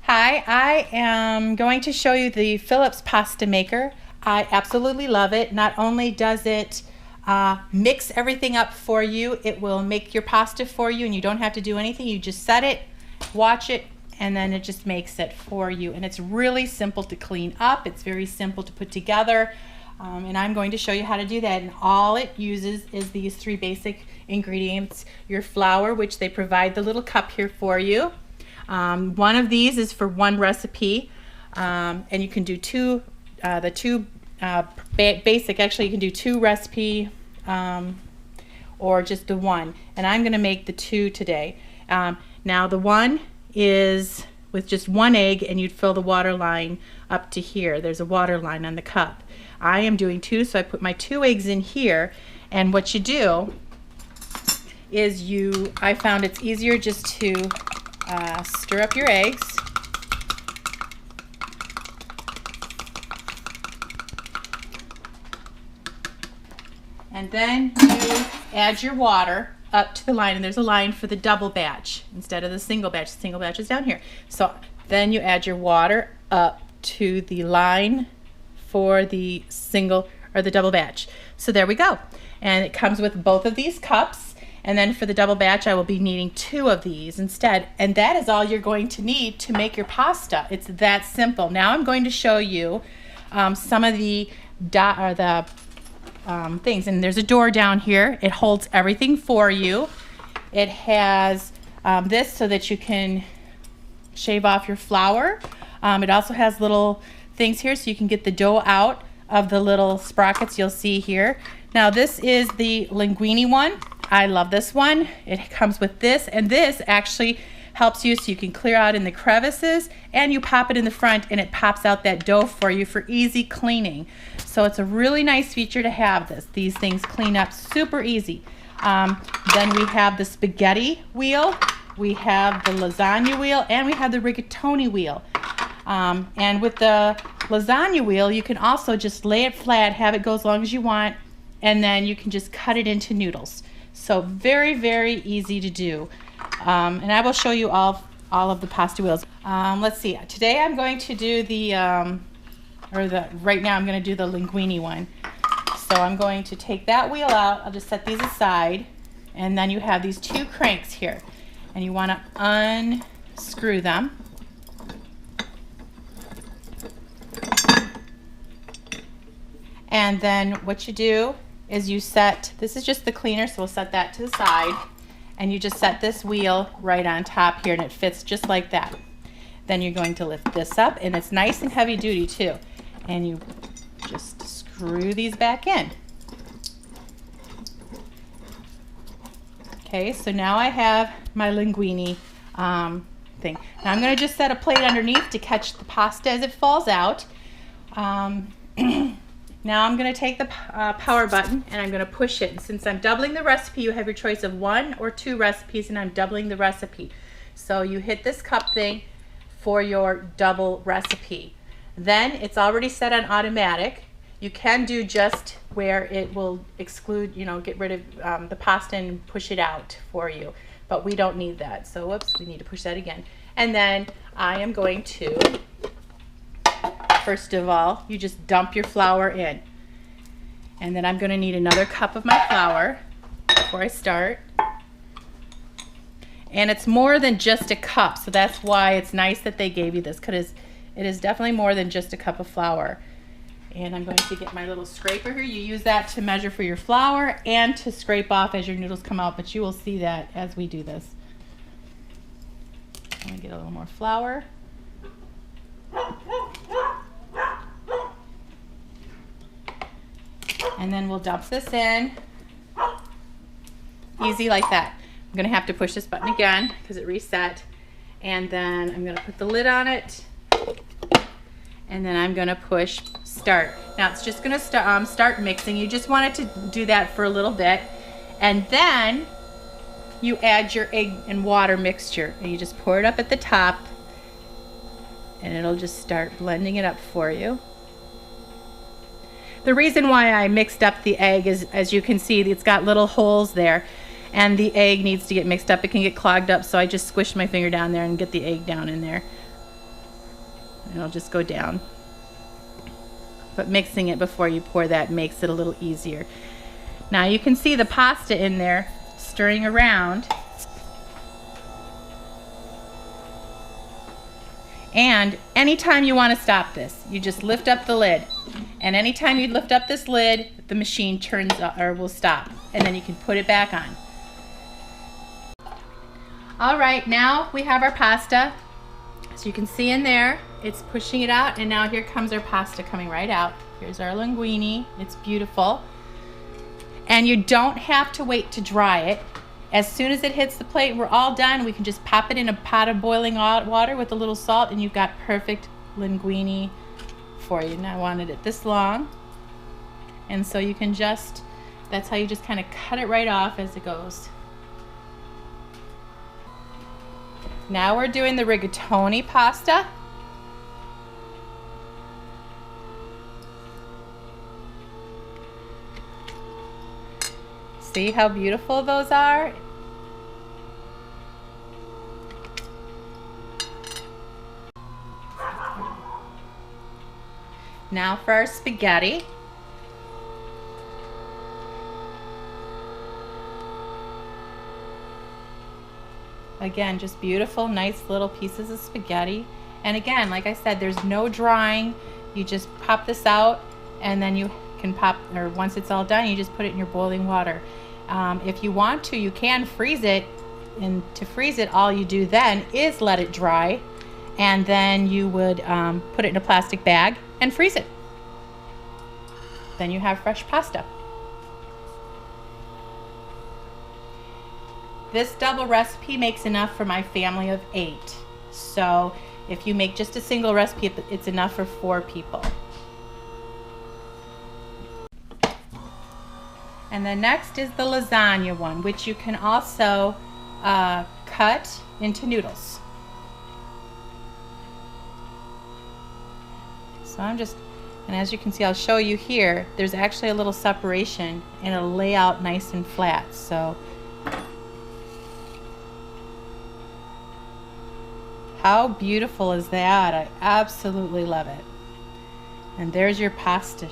Hi, I am going to show you the Philips pasta maker. I absolutely love it. Not only does it mix everything up for you, it will make your pasta for you and you don't have to do anything. You just set it, watch it, and then it just makes it for you. And it's really simple to clean up. It's very simple to put together. And I'm going to show you how to do that. And all it uses is these three basic ingredients. Your flour, which they provide the little cup here for you. One of these is for one recipe, and you can do basic, actually you can do two recipe or just the one, and I'm going to make the two today. Now the one is with just one egg, and you'd fill the water line up to here. There's a water line on the cup. I am doing two, so I put my 2 eggs in here, and what you do is I found it's easier just to stir up your eggs. And then you add your water up to the line, and there's a line for the double batch instead of the single batch. The single batch is down here. So then you add your water up to the line for the single or the double batch. So there we go. And it comes with both of these cups. And then for the double batch, I will be needing 2 of these instead. And that is all you're going to need to make your pasta. It's that simple. Now I'm going to show you some of the things. And there's a door down here. It holds everything for you. It has this so that you can shave off your flour. It also has little things here so you can get the dough out of the little sprockets you'll see here. Now this is the linguine one. I love this one. It comes with this, and this actually helps you so you can clear out in the crevices, and you pop it in the front and it pops out that dough for you for easy cleaning. So it's a really nice feature to have this. These things clean up super easy. Then we have the spaghetti wheel, we have the lasagna wheel, and we have the rigatoni wheel. And with the lasagna wheel, you can also just lay it flat, have it go as long as you want, and then you can just cut it into noodles. So very, very easy to do. And I will show you all of the pasta wheels. Let's see. Today I'm going to do right now I'm going to do the linguine one. So I'm going to take that wheel out. I'll just set these aside. And then you have these 2 cranks here. And you want to unscrew them. And then what you do is you set, this is just the cleaner, so we'll set that to the side, and you just set this wheel right on top here, and it fits just like that. Then you're going to lift this up, and it's nice and heavy duty too, and you just screw these back in. Okay, so now I have my linguine thing. Now I'm going to just set a plate underneath to catch the pasta as it falls out. Now I'm going to take the power button and I'm going to push it. And since I'm doubling the recipe, you have your choice of 1 or 2 recipes, and I'm doubling the recipe. So you hit this cup thing for your double recipe. Then it's already set on automatic. You can do just where it will exclude, get rid of the pasta and push it out for you. But we don't need that. So whoops, we need to push that again. And then I am going to, first of all, you just dump your flour in. And then I'm going to need another cup of my flour before I start. And it's more than just a cup, so that's why it's nice that they gave you this, because it is definitely more than just a cup of flour. And I'm going to get my little scraper here. You use that to measure for your flour and to scrape off as your noodles come out, but you will see that as we do this. I'm going to get a little more flour. And then we'll dump this in. Easy like that. I'm going to have to push this button again because it reset. And then I'm going to put the lid on it. And then I'm going to push start. Now it's just going to start mixing. You just want it to do that for a little bit. And then you add your egg and water mixture. And you just pour it up at the top. And it'll just start blending it up for you. The reason why I mixed up the egg is, as you can see, it's got little holes there, and the egg needs to get mixed up. It can get clogged up, so I just squished my finger down there and get the egg down in there. and it'll just go down. But mixing it before you pour that makes it a little easier. Now you can see the pasta in there stirring around. And anytime you want to stop this, you just lift up the lid. And anytime you lift up this lid, the machine turns or will stop. And then you can put it back on. All right, now we have our pasta. So you can see in there, it's pushing it out, and now here comes our pasta coming right out. Here's our linguine. It's beautiful. And you don't have to wait to dry it. As soon as it hits the plate, we're all done. We can just pop it in a pot of boiling hot water with a little salt, and you've got perfect linguine for you. And I wanted it this long. And so you can just, that's how you just kind of cut it right off as it goes. Now we're doing the rigatoni pasta. See how beautiful those are? Now for our spaghetti. Again, just beautiful, nice little pieces of spaghetti. And again, like I said, there's no drying. You just pop this out, and then you can pop, or once it's all done, you just put it in your boiling water. If you want to, you can freeze it. And to freeze it, all you do then is let it dry, and then you would put it in a plastic bag and freeze it. Then you have fresh pasta. This double recipe makes enough for my family of 8. So if you make just a single recipe, it's enough for 4 people. And then next is the lasagna one, which you can also cut into noodles. So I'm just, and as you can see, I'll show you here, there's actually a little separation, and it'll lay out nice and flat. So how beautiful is that? I absolutely love it. And there's your pasta,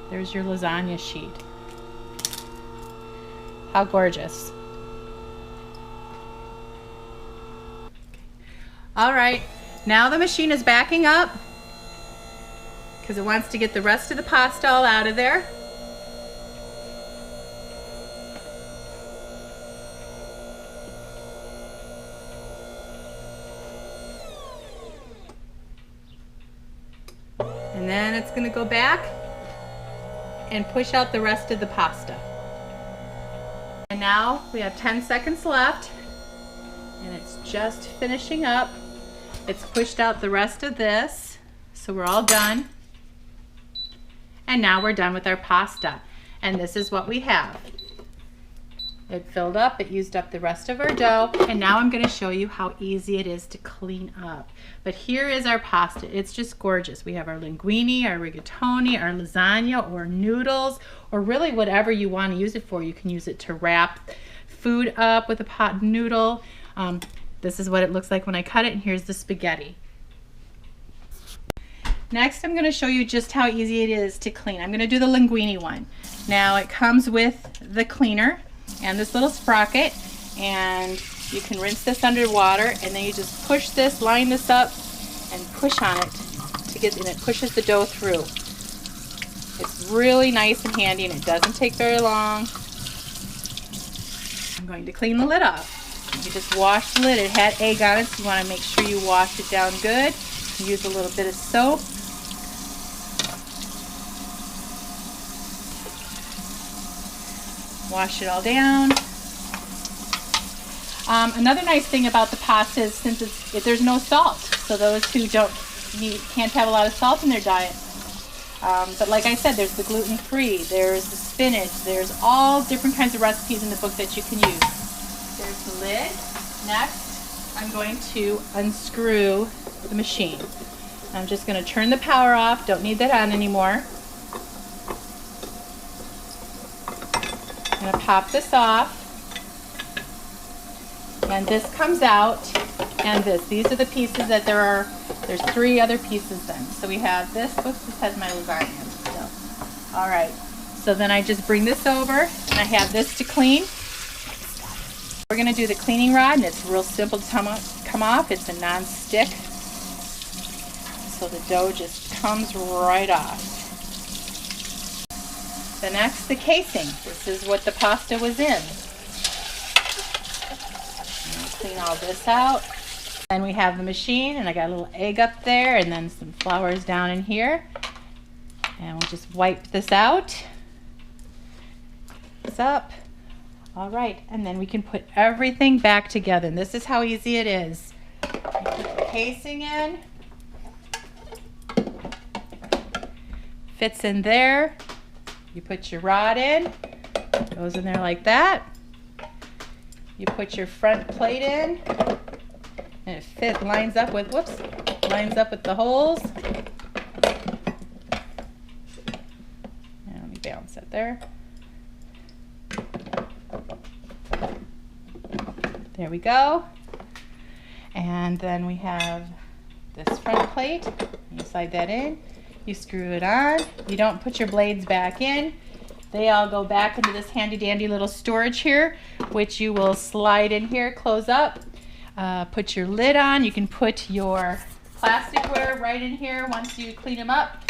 there's your lasagna sheet. How gorgeous. All right, now the machine is backing up because it wants to get the rest of the pasta all out of there. And then it's going to go back and push out the rest of the pasta. And now we have 10 seconds left, and it's just finishing up. It's pushed out the rest of this, so we're all done. And now we're done with our pasta. And this is what we have. It filled up, it used up the rest of our dough, and now I'm going to show you how easy it is to clean up. But here is our pasta. It's just gorgeous. We have our linguine, our rigatoni, our lasagna, or noodles, or really whatever you want to use it for. You can use it to wrap food up with a pot noodle. This is what it looks like when I cut it, and here's the spaghetti. Next, I'm going to show you just how easy it is to clean. I'm going to do the linguine one. Now, it comes with the cleaner and this little sprocket, and you can rinse this under water, and then you just push this, line this up, and push on it to get, and it pushes the dough through. It's really nice and handy, and it doesn't take very long. I'm going to clean the lid off. You just wash the lid. It had egg on it, so you want to make sure you wash it down good. Use a little bit of soap. Wash it all down. Another nice thing about the pasta is since there's no salt, so those who can't have a lot of salt in their diet. But like I said, there's the gluten-free, there's the spinach, there's all different kinds of recipes in the book that you can use. There's the lid. Next, I'm going to unscrew the machine. I'm just going to turn the power off. Don't need that on anymore. I'm going to pop this off, and this comes out, and these are the pieces that there's There's 3 other pieces then. So we have this. Oops, this has my lasagna. So, all right. So then I just bring this over, and I have this to clean. We're gonna do the cleaning rod, and it's real simple to come off. It's a non-stick, so the dough just comes right off. The next, the casing. This is what the pasta was in. Clean all this out. Then we have the machine, and I got a little egg up there, and then some flours down in here. And we'll just wipe this out. This up. All right, and then we can put everything back together. And this is how easy it is. You put the casing in. Fits in there. You put your rod in, goes in there like that. You put your front plate in, and it lines up with, lines up with the holes. And let me balance it there. There we go. And then we have this front plate. You slide that in. You screw it on. You don't put your blades back in. They all go back into this handy dandy little storage here, which you will slide in here, close up, put your lid on. You can put your plasticware right in here once you clean them up,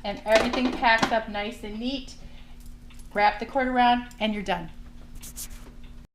and everything packs up nice and neat. Wrap the cord around, and you're done.